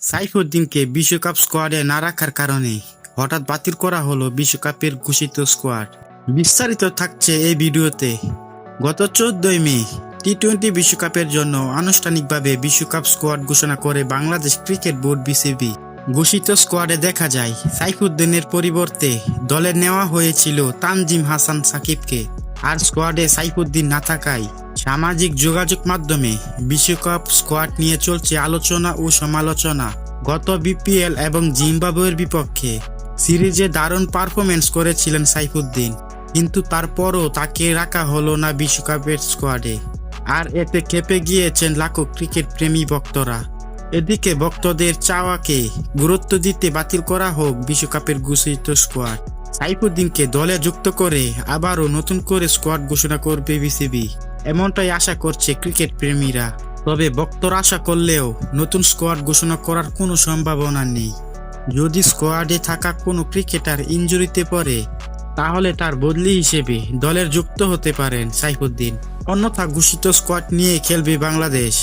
সাইফুদ্দিনকে বিশ্বকাপ স্কোয়াডে না রাখার কারণে হঠাৎ বাতিল করা হলো বিশ্বকাপের ঘোষিত স্কোয়াড। বিস্তারিত থাকছে এই ভিডিওতে। গত 14 মে টি-20 বিশ্বকাপের জন্য আনুষ্ঠানিকভাবে বিশ্বকাপ স্কোয়াড ঘোষণা করে বাংলাদেশ ক্রিকেট বোর্ড বিসিবি। ঘোষিত স্কোয়াডে দেখা যায় সাইফুদ্দিনের পরিবর্তে দলে নেওয়া হয়েছিল তানজিম হাসান সাকিবকে। আর স্কোয়াডে সাইফুদ্দিন না থাকায় সামাজিক যোগাযোগ মাধ্যমে বিশ্বকাপ স্কোয়াড নিয়ে চলছে আলোচনা ও সমালোচনা। গত বিপিএল এবং জিম্বাবুয়ের বিপক্ষে সিরিজে দারুণ পারফরমেন্স করেছিলেন সাইফুদ্দিন, কিন্তু তারপরও তাকে রাখা হলো না বিশ্বকাপের স্কোয়াডে। আর এতে ক্ষেপে গিয়েছেন লাখো ক্রিকেট প্রেমী ভক্তরা। এদিকে ভক্তদের চাওয়াকে গুরুত্ব দিতে বাতিল করা হোক বিশ্বকাপের ঘোষিত স্কোয়াড। সাইফুদ্দিনকে দলে যুক্ত করে আবারও নতুন করে স্কোয়াড ঘোষণা করবে বিসিবি, এমনটাই আশা করছে ক্রিকেট প্রেমীরা। তবে ভক্তরা আশা করলেও নতুন স্কোয়াড ঘোষণা করার কোনো সম্ভাবনা নেই। যদি স্কোয়াডে থাকা কোনো ক্রিকেটার ইনজুরিতে পড়ে তাহলে তার বদলি হিসেবে দলের যুক্ত হতে পারেন সাইফুদ্দিন। অন্যথা ঘোষিত স্কোয়াড নিয়ে খেলবে বাংলাদেশ।